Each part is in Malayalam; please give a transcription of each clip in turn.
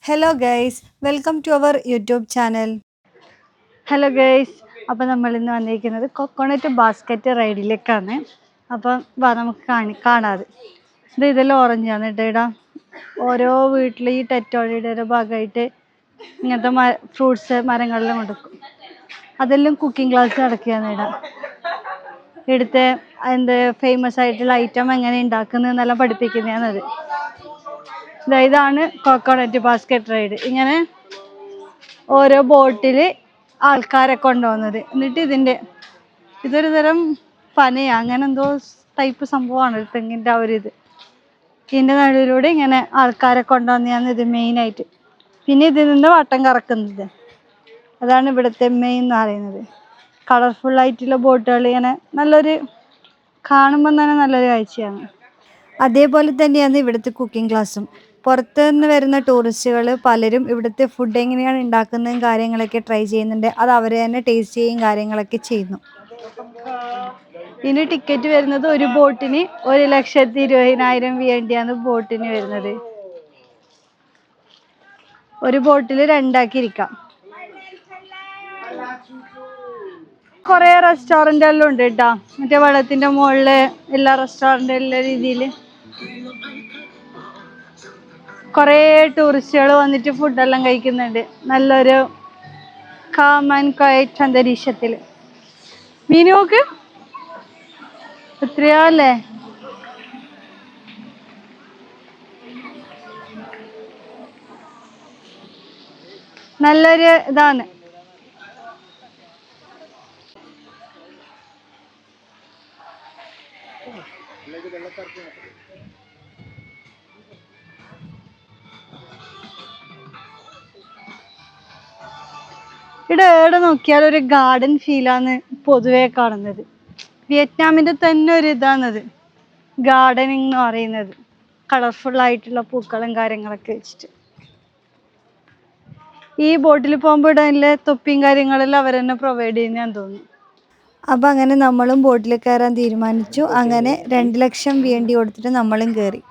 Hello guys, welcome to our YouTube channel. Hello guys, അപ്പോൾ നമ്മൾ ഇന്ന് വന്നിരിക്കുന്നത് കൊക്കോണറ്റ് ബാസ്ക്കറ്റ് റൈഡിലേക്കാണ്. അപ്പം വാ നമുക്ക് കാണാതെ ഇതെല്ലാം ഓറഞ്ചാണ് കേട്ടോ. ഇടാം ഓരോ വീട്ടിൽ ഈ ടെറ്റോളിയുടെ ഒരു ഭാഗമായിട്ട് ഇങ്ങനത്തെ ഫ്രൂട്ട്സ് മരങ്ങളെല്ലാം കൊടുക്കും. അതെല്ലാം കുക്കിംഗ് ക്ലാസ് നടക്കുകയാണ്. ഇവിടുത്തെ എന്ത് ഫേമസ് ആയിട്ടുള്ള ഐറ്റം എങ്ങനെ ഉണ്ടാക്കുന്നതെന്നെല്ലാം പഠിപ്പിക്കുന്നതാണത്. ഇതാണ് കോക്കോണറ്റ് ബാസ്ക്കറ്റ് റൈഡ്. ഇങ്ങനെ ഓരോ ബോട്ടിൽ ആൾക്കാരെ കൊണ്ടുപോകുന്നത്. എന്നിട്ട് ഇതൊരു തരം പനയാ അങ്ങനെ എന്തോ ടൈപ്പ് സംഭവമാണ് തെങ്ങിൻ്റെ ആ ഒരു ഇതിൻ്റെ നടുവിലൂടെ ഇങ്ങനെ ആൾക്കാരെ കൊണ്ടുവന്നെയാണ് ഇത് മെയിനായിട്ട്. പിന്നെ ഇതിൽ നിന്ന് വട്ടം കറക്കുന്നത്, അതാണ് ഇവിടുത്തെ മെയിൻ എന്ന് പറയുന്നത്. കളർഫുള്ളായിട്ടുള്ള ബോട്ടുകൾ ഇങ്ങനെ നല്ലൊരു കാണുമ്പം തന്നെ നല്ലൊരു കാഴ്ചയാണ്. അതേപോലെ തന്നെയാണ് ഇവിടുത്തെ കുക്കിംഗ് ക്ലാസ്സും. പുറത്തു നിന്ന് വരുന്ന ടൂറിസ്റ്റുകൾ പലരും ഇവിടുത്തെ ഫുഡ് എങ്ങനെയാണ് ഉണ്ടാക്കുന്നതും കാര്യങ്ങളൊക്കെ ട്രൈ ചെയ്യുന്നുണ്ട്. അത് അവർ തന്നെ ടേസ്റ്റ് ചെയ്യുകയും കാര്യങ്ങളൊക്കെ ചെയ്യുന്നു. ഇനി ടിക്കറ്റ് വരുന്നത് ഒരു ബോട്ടിന് 1,20,000 വേണ്ടിയാണ് ബോട്ടിന് വരുന്നത്. ഒരു ബോട്ടിൽ 2 ആക്കിയിരിക്കാം. കുറേ റെസ്റ്റോറൻറ്റെല്ലാം ഉണ്ട് കേട്ടോ. മറ്റേ വെള്ളത്തിൻ്റെ മുകളിൽ എല്ലാ റെസ്റ്റോറൻറ്റുള്ള രീതിയിൽ കുറേ ടൂറിസ്റ്റുകൾ വന്നിട്ട് ഫുഡെല്ലാം കഴിക്കുന്നുണ്ട്. നല്ലൊരു കാം ആൻഡ് ക്വയറ്റ് അന്തരീക്ഷത്തിൽ. മീനുക്ക് എത്രയാ അല്ലേ? നല്ലൊരു ഇതാണ്. ഇവിടെ നോക്കിയാൽ ഒരു ഗാർഡൻ ഫീലാണ് പൊതുവെ കാണുന്നത്. വിയറ്റ്നാമിൻ്റെ തന്നെ ഒരു ഇതാണത് ഗാർഡനിങ് എന്ന് പറയുന്നത്. കളർഫുള്ളായിട്ടുള്ള പൂക്കളും കാര്യങ്ങളൊക്കെ വെച്ചിട്ട്. ഈ ബോട്ടിൽ പോകുമ്പോൾ ഇടാനുള്ള തൊപ്പിയും കാര്യങ്ങളെല്ലാം അവർ തന്നെ പ്രൊവൈഡ് ചെയ്യുന്നതാന്ന് തോന്നുന്നു. അപ്പം അങ്ങനെ നമ്മളും ബോട്ടിൽ കയറാൻ തീരുമാനിച്ചു. അങ്ങനെ 2 ലക്ഷം വേണ്ടി കൊടുത്തിട്ട് നമ്മളും കയറി.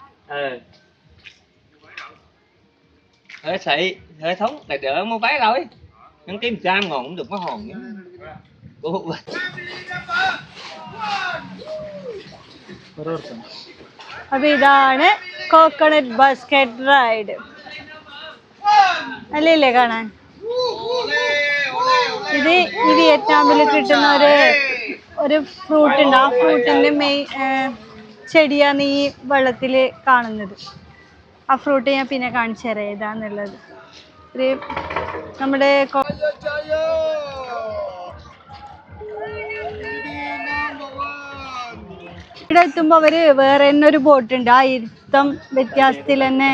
അപ്പൊ ഇതാണ് കോക്കനട്ട് ബാസ്ക്കറ്റ് റൈഡ്. അല്ലേ കാണാൻ? ഇത് ഈ വിയറ്റ്നാമിൽ കിട്ടുന്ന ഒരു ഫ്രൂട്ട് ഉണ്ട്. ആ ഫ്രൂട്ടിന്റെ ചെടിയാണ് ഈ വെള്ളത്തിൽ കാണുന്നത്. ആ ഫ്രൂട്ട് ഞാൻ പിന്നെ കാണിച്ചു തരാം ഏതാന്നുള്ളത്. നമ്മുടെ ഇവിടെ എത്തുമ്പോൾ അവര് വേറെ തന്നെ ഒരു ബോട്ടുണ്ട്. ആ ഇരുത്തം വ്യത്യാസത്തിൽ തന്നെ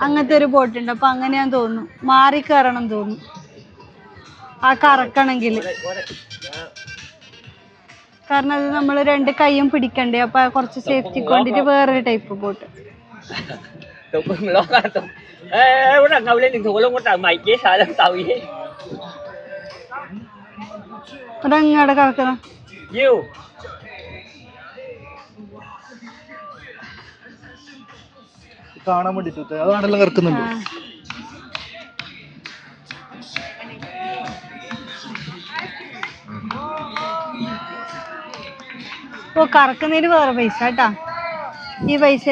അങ്ങനത്തെ ഒരു ബോട്ടുണ്ട്. അപ്പൊ അങ്ങനെയാന്ന് തോന്നുന്നു, മാറി കയറണം തോന്നുന്നു ആ കറക്കണമെങ്കിൽ. കാരണം അത് നമ്മൾ 2 കൈയും പിടിക്കണ്ടേ. അപ്പൊ കുറച്ച് സേഫ്റ്റിക്ക് വേണ്ടിട്ട് വേറൊരു ടൈപ്പ് ബോട്ട്. അതങ്ങടെ കറക്കണം. കാണാൻ വേണ്ടിട്ട് അതാണെല്ലാം കറക്കുന്നുണ്ട്. ഓ, കറക്കുന്നതിന് വേറെ പൈസ കേട്ടാ. ഈ പൈസ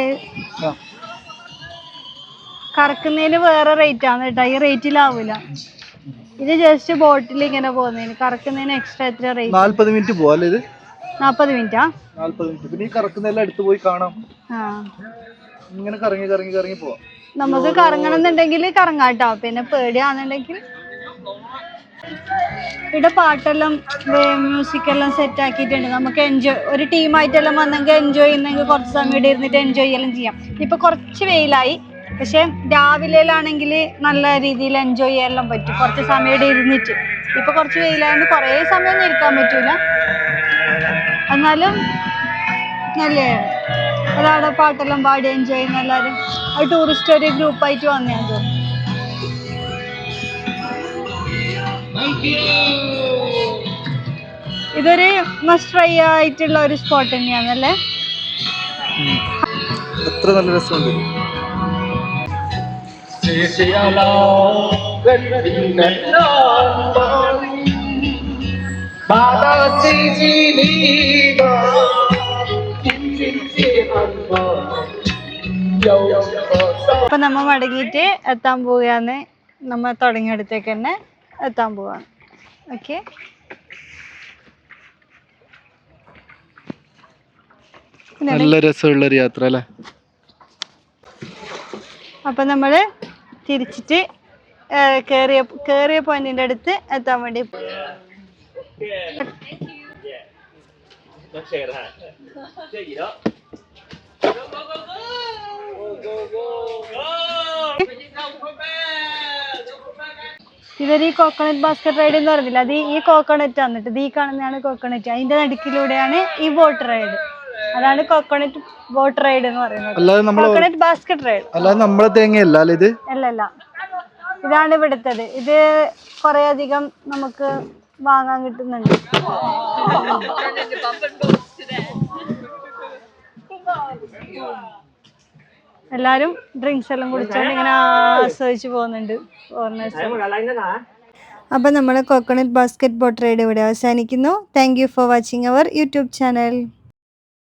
കറക്കുന്നതിന് വേറെ റേറ്റ് ആണ് കേട്ടോ. ഈ റേറ്റിലാവൂല. ഇത് ജസ്റ്റ് ബോട്ടിൽ ഇങ്ങനെ പോകുന്നതിന്. കറക്കുന്നതിന് എക്സ്ട്രാ എത്ര റേറ്റ്? 40 മിനിറ്റ് പോവാല്ലേ? ഇത് 40 മിനിറ്റാ? 40 മിനിറ്റ്. പിന്നെ ഈ കറക്കുന്നതെല്ലാം അടുത്ത് പോയി കാണാം. ഇങ്ങനെ കറങ്ങി കറങ്ങി കറങ്ങി പോവാം. നമുക്ക് കറങ്ങണം എന്നുണ്ടെങ്കിൽ കറങ്ങാട്ടോ. പിന്നെ പേടിയാണെന്നുണ്ടെങ്കിൽ ഇവിടെ പാട്ടെല്ലാം മ്യൂസിക്കെല്ലാം സെറ്റ് ആക്കിയിട്ടുണ്ട്. നമുക്ക് എൻജോയ്, ഒരു ടീമായിട്ടെല്ലാം വന്നെങ്കിൽ എൻജോയ് ചെയ്യുന്നെങ്കിൽ കുറച്ച് സമയം ഇവിടെ ഇരുന്നിട്ട് എൻജോയ് ചെയ്യലും ചെയ്യാം. ഇപ്പൊ കുറച്ച് വെയിലായി, പക്ഷെ രാവിലെയാണെങ്കിൽ നല്ല രീതിയിൽ എൻജോയ് ചെയ്യാനെല്ലാം പറ്റും. കുറച്ച് സമയം ഇവിടെ ഇരുന്നിട്ട്. ഇപ്പൊ കുറച്ച് വെയിലായതുകൊണ്ട് കുറേ സമയമൊന്നും ഇരിക്കാൻ പറ്റൂല, എന്നാലും നല്ലതാണ്. ഒരാടെ പാട്ടെല്ലാം പാടി എൻജോയ് ചെയ്യുന്ന എല്ലാവരും. അത് ടൂറിസ്റ്റ് ഒരു ഗ്രൂപ്പായിട്ട് വന്നേന്ന് തോന്നുന്നു. ഇതൊരു മസ്റ്റ് ട്രൈ ആയിട്ടുള്ള ഒരു സ്പോട്ട് തന്നെയാണല്ലേ. എത്ര നല്ല രസമുണ്ട്. അപ്പൊ നമ്മ മടങ്ങിയിട്ട് എത്താൻ പോവുകയാണ്. നമ്മ തുടങ്ങിയടുത്തേക്ക് തന്നെ എത്താൻ പോവാണ്. ഓക്കെ, നല്ല രസമുള്ളൊരു യാത്ര അല്ലേ. അപ്പൊ നമ്മള് തിരിച്ചിട്ട് കേറിയ പോയിന്റിന്റെ അടുത്ത് എത്താൻ വേണ്ടി ഇവര് ഈ കോക്കനട്ട് ബാസ്കറ്റ് റൈഡ് എന്ന് പറഞ്ഞില്ല, അത് ഈ കോക്കനട്ട് വന്നിട്ട് ഈ കാണുന്നതാണ് കോക്കനട്ട്. അതിന്റെ നടുക്കിലൂടെയാണ് ഈ ബോട്ട് റൈഡ്. അതാണ് കോക്കനട്ട് ബോട്ട് റൈഡ് എന്ന് പറയുന്നത്. കോക്കനട്ട് ബാസ്കറ്റ് റൈഡ് അല്ലാതെ നമ്മളെ തേങ്ങയല്ല ഇത്. അല്ലല്ല, ഇതാണ് ഇവിടുത്തത്. ഇത് കുറെ അധികം നമുക്ക് വാങ്ങാൻ കിട്ടുന്നുണ്ട്. എല്ലാരും ഡ്രിങ്ക്സ് എല്ലാം കുടിച്ചോണ്ട് ഇങ്ങനെ ആസ്വദിച്ചു പോകുന്നുണ്ട് ഫോറിനേഴ്സ്. അപ്പൊ നമ്മളെ കോക്കനട്ട് ബാസ്കറ്റ് ബോട്ട് റൈഡ് ഇവിടെ അവസാനിക്കുന്നു. Thank you for watching our YouTube channel.